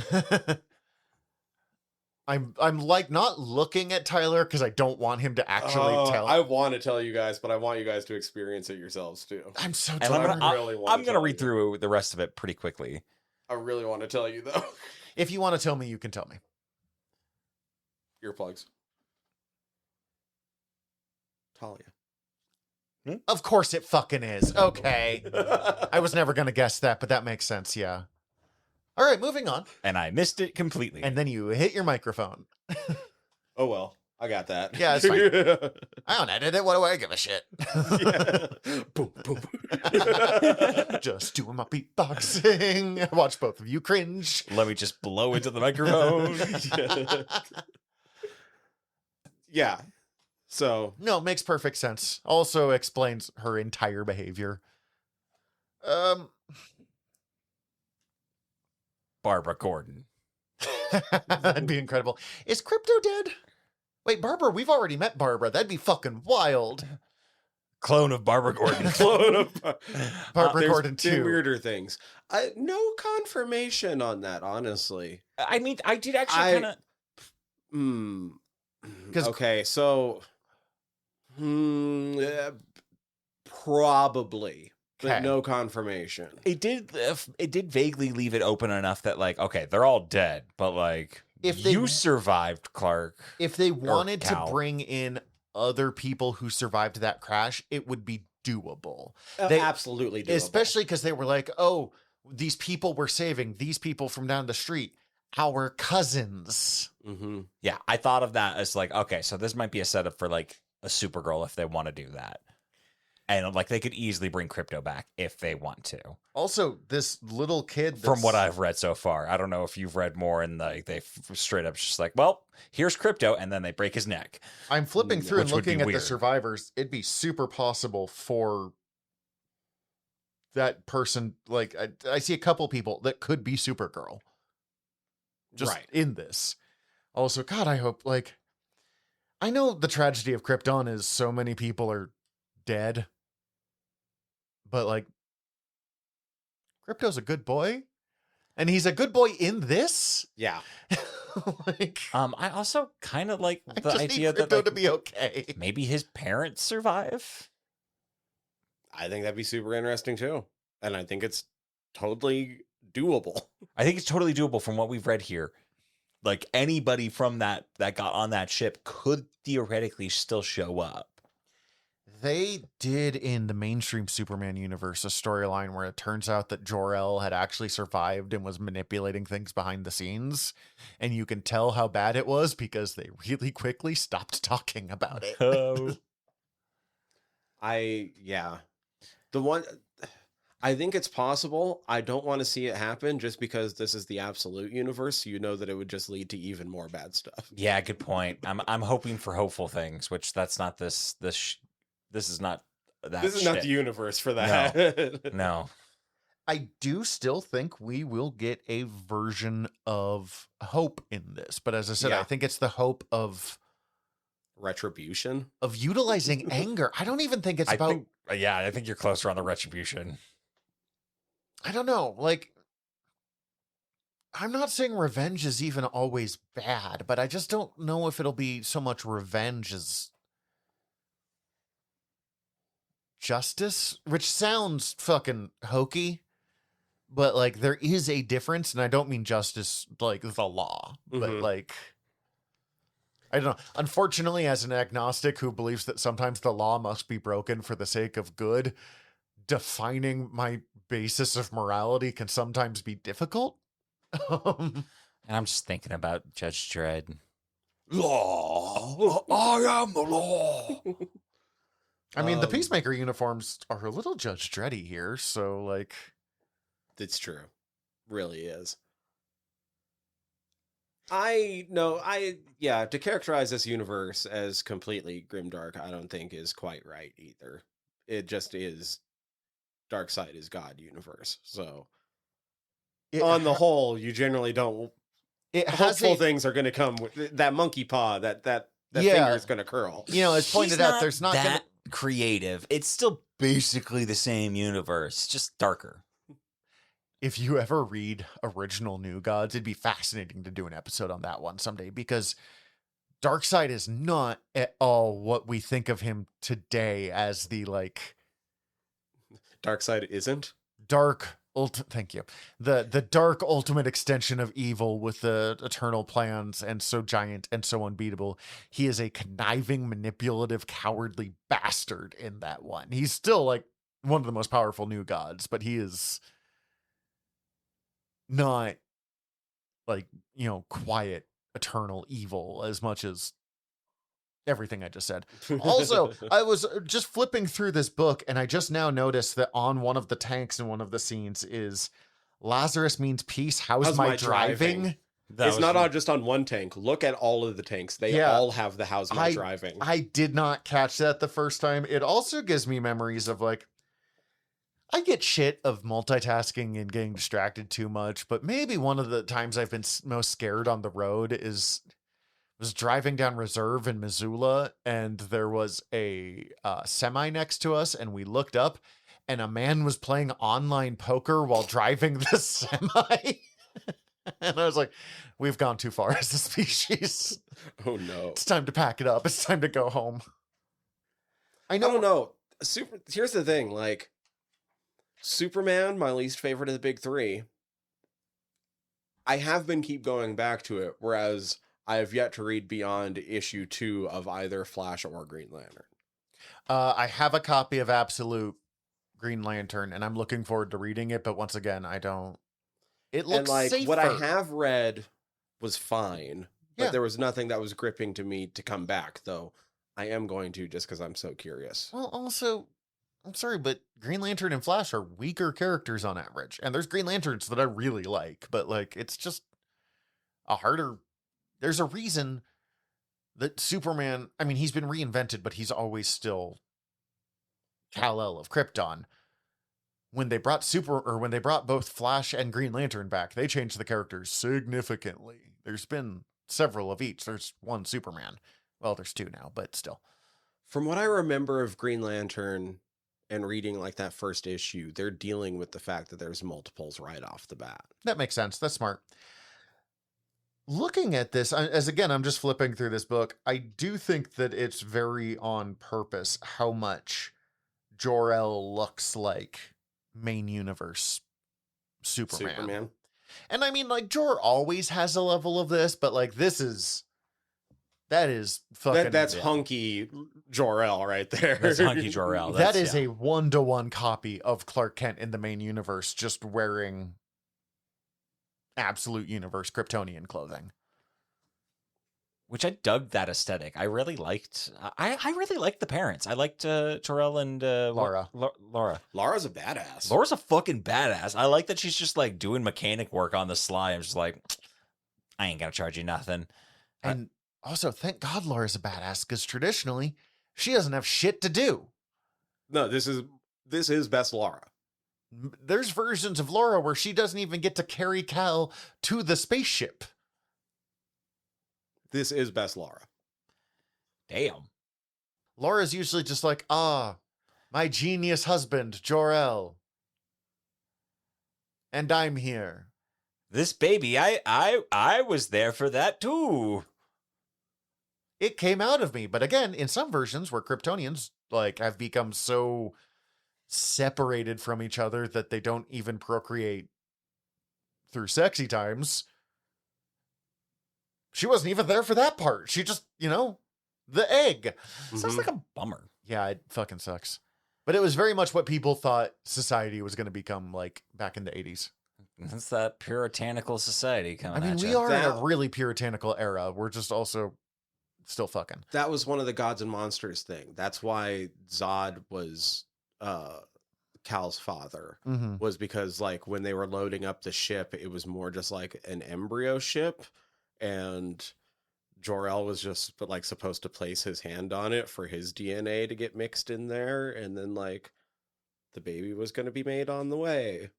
I'm like not looking at Tyler because I don't want him to actually tell. I want to tell you guys, but I want you guys to experience it yourselves too. I'm so And tired. I'm gonna read through the rest of it pretty quickly. I really want to tell you though. If you want to tell me, you can tell me. Earplugs. Talia. Of course it fucking is. Okay. I was never going to guess that, but that makes sense. Yeah. All right, moving on. And I missed it completely. And then you hit your microphone. Oh well, I got that. Yeah, it's fine. I don't edit it. What do I give a shit? Boom, boom. Just doing my beatboxing. Watch both of you cringe. Let me just blow into the microphone. Yeah. So No, makes perfect sense. Also explains her entire behavior. Barbara Gordon. That'd be incredible. Is Crypto dead? Wait, Barbara, we've already met Barbara. That'd be fucking wild. Clone of Barbara Gordon. clone of Barbara there's Gordon been 2. weirder things. No confirmation on that, honestly. I mean, I did actually kind of. Okay, so probably, but Okay. no confirmation. It did vaguely leave it open enough that like, okay, they're all dead, but like, If they- you survived, Clark. If they wanted to Cal. bring in other people who survived that crash, it would be doable. Absolutely doable. Especially because they were like, oh, these people we're saving, these people from down the street, our cousins. Mm-hmm. Yeah, I thought of that as like, okay, so this might be a setup for like a Supergirl if they want to do that. And like they could easily bring Krypto back if they want to. Also, this little kid. From what I've read so far, I don't know if you've read more, and like they straight up just like, well, here's Krypto, and then they break his neck. I'm flipping through and Which would be looking at the weird. survivors. It'd be super possible for that person. Like, I see a couple people that could be Supergirl. Just Right. in this. Also, God, I hope, like, I know the tragedy of Krypton is so many people are dead. But, like, Krypto's a good boy. And he's a good boy in this. Yeah. Like, I also kind of like I the just idea need that Krypto like, to be okay. maybe his parents survive. I think that'd be super interesting too. And I think it's totally doable. I think it's totally doable from what we've read here. Like anybody from that got on that ship could theoretically still show up. They did in the mainstream Superman universe a storyline where it turns out that Jor-El had actually survived and was manipulating things behind the scenes. And you can tell how bad it was because they really quickly stopped talking about it. Oh. I think it's possible. I don't want to see it happen just because this is the absolute universe. You know that it would just lead to even more bad stuff. Yeah, good point. I'm hoping for hopeful things, which that's not this is not that. This is not the universe for that. No. I do still think we will get a version of hope in this. But as I said, Yeah. I think it's the hope of Retribution. utilizing anger. I don't even think it's about... I think you're closer on the retribution. I don't know. Like, I'm not saying revenge is even always bad, but I just don't know if it'll be so much revenge as justice, which sounds fucking hokey, but like there is a difference, and I don't mean justice like the law, but Mhm. like, I don't know. Unfortunately, as an agnostic who believes that sometimes the law must be broken for the sake of good, defining my basis of morality can sometimes be difficult. And I'm just thinking about Judge Dredd. Law. I am the law. I mean, the Peacemaker uniforms are a little Judge Dreddy here, so like, It's true. Really is. To characterize this universe as completely grimdark, I don't think is quite right either. It just is Darkseid is God universe. So on the whole, you generally don't. it has Hopeful a, things are going to come with that monkey paw. That Yeah. finger is going to curl. you know, as pointed He's out, there's not that gonna, creative. It's still basically the same universe, just darker. if you ever read original New Gods, it'd be fascinating to do an episode on that one someday, because Darkseid is not at all what we think of him today as the like Darkseid isn't. dark thank you, the dark ultimate extension of evil with the eternal plans, and so giant and so unbeatable. He is a conniving, manipulative, cowardly bastard in that one. He's still like one of the most powerful New Gods, but he is not like, you know, quiet eternal evil as much as everything I just said. Also, I was just flipping through this book, and I just now noticed that on one of the tanks in one of the scenes is Lazarus means peace. How's my driving? It's not just on one tank. Look at all of the tanks. They all have the how's my driving. I did not catch that the first time. It also gives me memories of like, I get shit of multitasking and getting distracted too much, but maybe one of the times I've been most scared on the road was driving down Reserve in Missoula, and there was a semi next to us, and we looked up, and a man was playing online poker while driving the semi. And I was like, we've gone too far as a species. Oh no. It's time to pack it up. It's time to go home. I I know. don't know. Here's the thing, like Superman, my least favorite of the big three. I have been keep going back to it, whereas I have yet to read beyond issue 2 of either Flash or Green Lantern. I have a copy of Absolute Green Lantern, and I'm looking forward to reading it, but once again, I don't. It looks And like safer. what I have read was fine, but Yeah. there was nothing that was gripping to me to come back, though I am going to just because I'm so curious. Well, also, I'm sorry, but Green Lantern and Flash are weaker characters on average. And there's Green Lanterns that I really like, but like, it's just a harder. There's a reason that Superman, I mean, he's been reinvented, but he's always still Kal-El of Krypton. When they brought when they brought both Flash and Green Lantern back, they changed the characters significantly. There's been several of each. There's one Superman. Well, there's two now, but still. From what I remember of Green Lantern and reading like that first issue, they're dealing with the fact that there's multiples right off the bat. That makes sense. That's smart. Looking at this, as again, I'm just flipping through this book. I do think that it's very on purpose how much Jor-El looks like main universe Superman. And I mean, like, Jor always has a level of this, but like that is fucking... That's hunky Jor-El right there. That's hunky Jor-El. That is a 1-to-1 copy of Clark Kent in the main universe, just wearing absolute universe Kryptonian clothing. Which I dug that aesthetic. I really liked. I really liked the parents. I liked Jor-El and Laura. Laura. Laura's a badass. Laura's a fucking badass. I like that she's just like doing mechanic work on the sly. I'm just like, I ain't gonna charge you nothing. And also, thank God Laura's a badass, because traditionally she doesn't have shit to do. No, this is best Laura. There's versions of Laura where she doesn't even get to carry Cal to the spaceship. This is best Laura. Damn. Laura's usually just like, my genius husband, Jor-El. And I'm here. This baby, I was there for that too. It came out of me. But again, in some versions where Kryptonians like have become so separated from each other that they don't even procreate through sexy times, she wasn't even there for that part. She just, the egg. Sounds like a bummer. Yeah, it fucking sucks. But it was very much what people thought society was going to become like back in the 80s. That's that puritanical society coming at you. We are in a really puritanical era. We're just also still fucking. That was one of the Gods and Monsters thing. That's why Zod was Cal's father, was because like when they were loading up the ship, it was more just like an embryo ship, and Jor-El was just like supposed to place his hand on it for his DNA to get mixed in there, and then like the baby was going to be made on the way.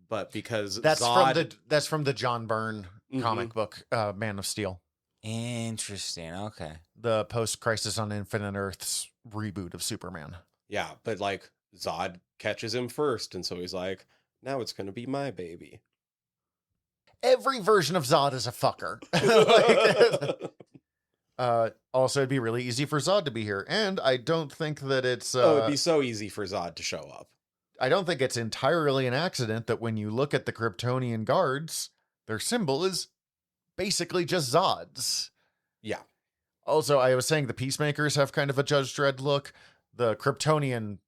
But because that's Zod... from the John Byrne comic book, Man of Steel. Interesting. Okay. The post-Crisis on Infinite Earths reboot of Superman. Yeah, but like Zod catches him first, and so he's like, now it's going to be my baby. Every version of Zod is a fucker. Also, it'd be really easy for Zod to be here. And I don't think that it's... it'd be so easy for Zod to show up. I don't think it's entirely an accident that when you look at the Kryptonian guards, their symbol is basically just Zod's. Yeah. Also, I was saying the Peacemakers have kind of a Judge Dredd look. The Kryptonian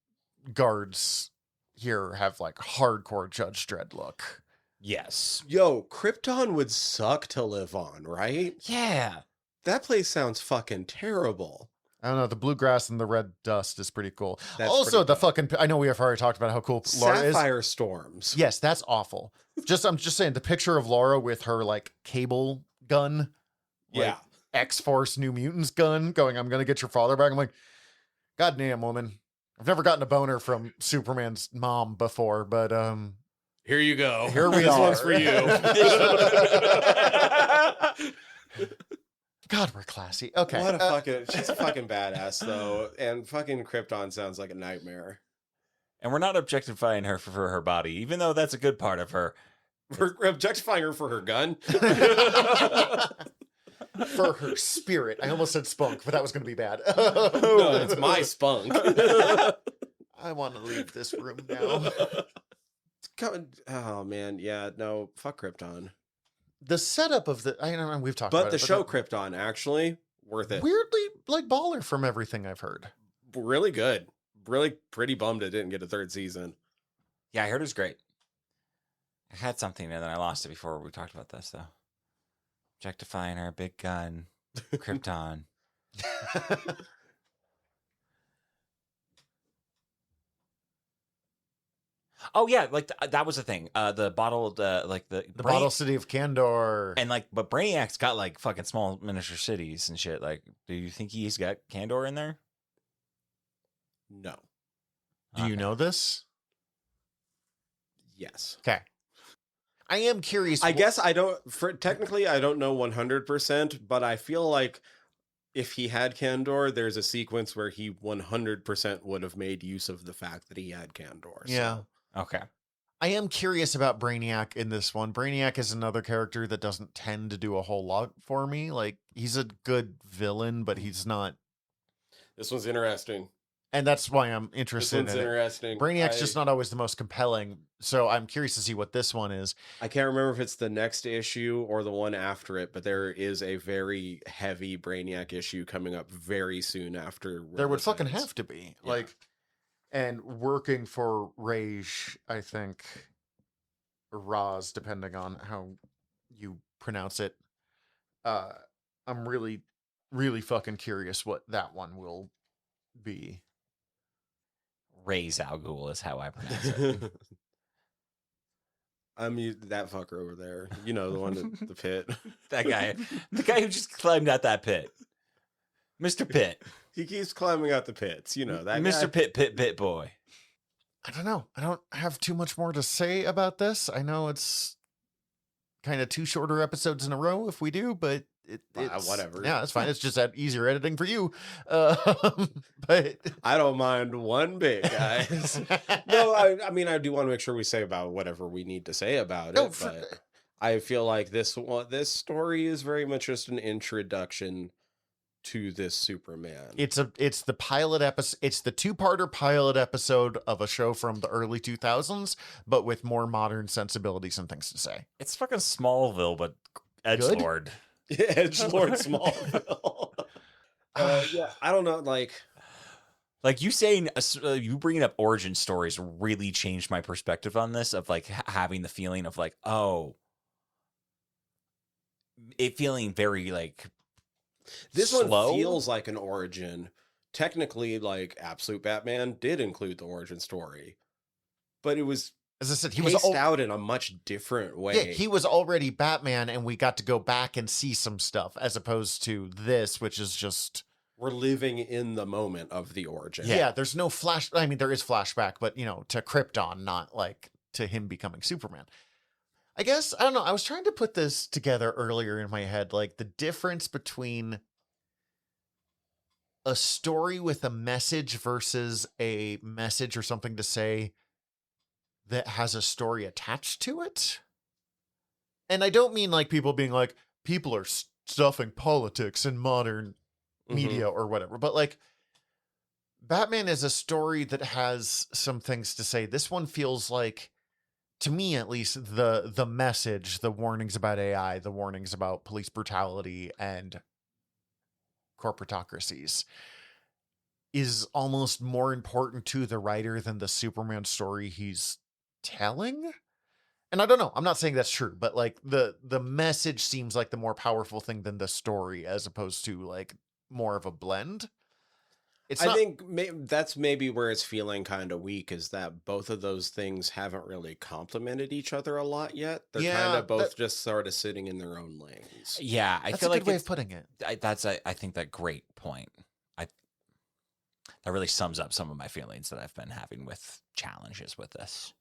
guards here have like hardcore Judge Dredd look. Yes. Yo, Krypton would suck to live on, right? Yeah. That place sounds fucking terrible. I don't know. The bluegrass and the red dust is pretty cool. That's also, pretty the fucking... I know we have already talked about how cool Laura is. Sapphire storms. Yes, that's awful. I'm just saying the picture of Laura with her like cable gun. Like, Yeah. X-Force New Mutants gun going, I'm going to get your father back. I'm like, goddamn woman. I've never gotten a boner from Superman's mom before, but here you go. Here we this are. one's for you. God, we're classy. Okay. What a fucking... She's a fucking badass, though. And fucking Krypton sounds like a nightmare. And we're not objectifying her for her body, even though that's a good part of her. We're objectifying her for her gun. For her spirit. I almost said spunk, but that was going to be bad. No, it's my spunk. I want to leave this room now. Oh, man. Yeah, no. Fuck Krypton. The setup of the... I don't know, we've talked about it. But the show Krypton, actually, worth it. Weirdly, like, baller from everything I've heard. Really good. Really pretty bummed it didn't get a third season. Yeah, I heard it was great. I had something and then I lost it before we talked about this, though. Objectifying her, big gun, Krypton. Oh yeah, like that was the thing. The bottled, like the bottle city of Kandor, and like, but Brainiac's got like fucking small miniature cities and shit. Like, do you think he's got Kandor in there? No. Do you know this? Yes. Okay. I am curious. I guess I don't. Technically, I don't know 100%, but I feel like if he had Candor, there's a sequence where he 100% would have made use of the fact that he had Candor. Yeah. So. Okay. I am curious about Brainiac in this one. Brainiac is another character that doesn't tend to do a whole lot for me. Like, he's a good villain, but he's not. This one's interesting. And that's why I'm This interested one's in it. interesting. Brainiac's just not always the most compelling. So I'm curious to see what this one is. I can't remember if it's the next issue or the one after it, but there is a very heavy Brainiac issue coming up very soon after. There would fucking have to be. Yeah. Like, and working for Rage, I think, Raz, depending on how you pronounce it. I'm really, really fucking curious what that one will be. Raise Al Ghul is how I pronounce it. That fucker over there. You know, the one in the pit. That guy. The guy who just climbed out that pit. Mr. Pitt. He keeps climbing out the pits. You know, that Mr. guy. Pit boy. I don't know. I don't have too much more to say about this. I know it's kind of 2 shorter episodes in a row if we do, but it's whatever. Yeah, it's fine. It's just that easier editing for you. But I don't mind one bit, guys. No, I mean, I do want to make sure we say about whatever we need to say about it, but I feel like this story is very much just an introduction to this Superman. It's the pilot episode. It's the 2-parter pilot episode of a show from the early 2000s, but with more modern sensibilities and things to say. It's fucking Smallville, but edgelord. Edgelord Smallville. Yeah, I don't know, like you saying, you bringing up origin stories really changed my perspective on this. Of like having the feeling of like, oh, it feeling very like. This slow. one feels like an origin. Technically, like Absolute Batman did include the origin story, but it was, as I said, he paced was out in a much different way. Yeah, he was already Batman, and we got to go back and see some stuff, as opposed to this, which is just we're living in the moment of the origin. Yeah, there's no flash. I mean, there is flashback, but to Krypton, not like to him becoming Superman. I guess, I don't know. I was trying to put this together earlier in my head, like the difference between a story with a message versus a message or something to say that has a story attached to it. And I don't mean like people being like, people are stuffing politics in modern media or whatever, but like Batman is a story that has some things to say. This one feels like, to me at least, the message, the warnings about AI, the warnings about police brutality and corporatocracies is almost more important to the writer than the Superman story he's telling. And I don't know, I'm not saying that's true, but like the message seems like the more powerful thing than the story, as opposed to like more of a blend. I think that's maybe where it's feeling kind of weak, is that both of those things haven't really complemented each other a lot yet. They're kind of both just sort of sitting in their own lanes. Yeah, I feel a like good way of putting it. I think that great point. That really sums up some of my feelings that I've been having with challenges with this.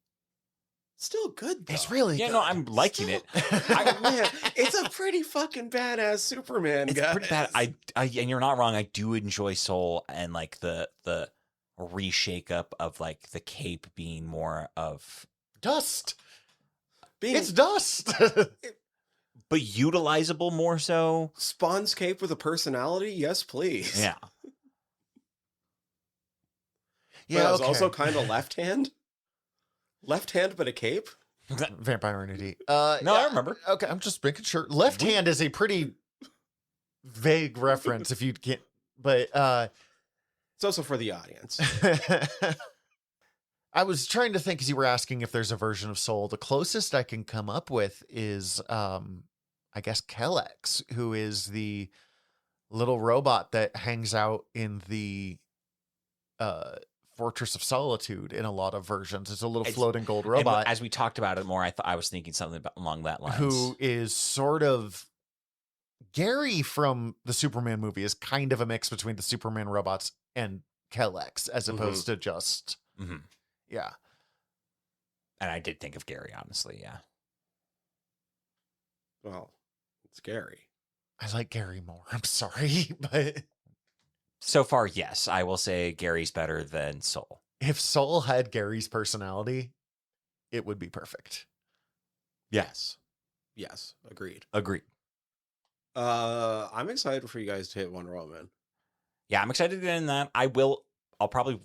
Still good, though. It's really good. No, I'm liking it. Man, it's a pretty fucking badass Superman, It's guys. pretty bad. I and you're not wrong. I do enjoy Soul and like the reshake up of like the cape being more of dust. It's dust. but utilizable more so. Spawn's cape with a personality? Yes, please. Yeah. Yeah, it's also kind of left hand. Left hand, but a cape? Vampire Entity. No, I remember. Okay, I'm just making sure. Left hand is a pretty vague reference if you can't, but it's also for the audience. I was trying to think, as you were asking if there's a version of Soul. The closest I can come up with is, I guess, Kellex, who is the little robot that hangs out in the Fortress of Solitude in a lot of versions. It's a little floating gold robot. As we talked about it more, I was thinking something along that lines. Who is sort of Gary from the Superman movie is kind of a mix between the Superman robots and Kellex, as opposed to just yeah. And I did think of Gary, honestly. Yeah. Well, it's Gary. I like Gary more. I'm sorry, but So far, yes, I will say Gary's better than Soul. if Soul had Gary's personality, it would be perfect. Yes. Yes. Agreed. Agreed. I'm excited for you guys to hit Wonder Woman. Yeah, I'm excited to get in that. I'll probably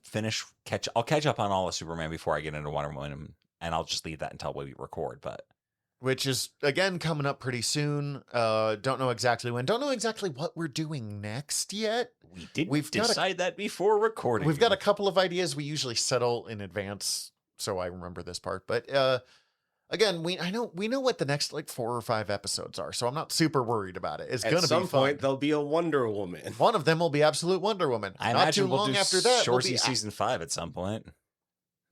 I'll catch up on all of Superman before I get into Wonder Woman, and I'll just leave that until we record, but Which is, again, coming up pretty soon. Don't know exactly when. Don't know exactly what we're doing next yet. we've decided that before recording. We've got a couple of ideas we usually settle in advance, so I remember this part. But again, we know what the next like 4 or 5 episodes are, so I'm not super worried about it. It's At gonna be some fun. point there'll be a Wonder Woman. One of them will be absolute Wonder Woman. I not imagine too we'll long do after that. Shoresy season 5 at some point.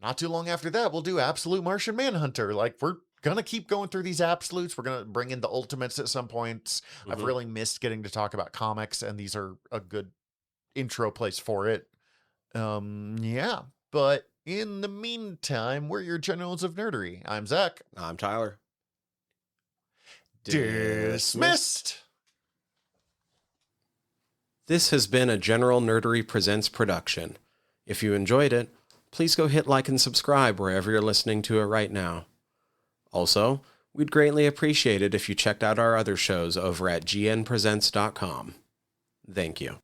Not too long after that, we'll do absolute Martian Manhunter. Like we're gonna keep going through these absolutes. We're gonna bring in the ultimates at some points. I've Mhm. really missed getting to talk about comics, and these are a good intro place for it. Yeah. But in the meantime, we're your generals of nerdery. I'm Zach. I'm Tyler. Dismissed. This has been a General Nerdery Presents production. If you enjoyed it, please go hit like and subscribe wherever you're listening to it right now. Also, we'd greatly appreciate it if you checked out our other shows over at gnpresents.com. Thank you.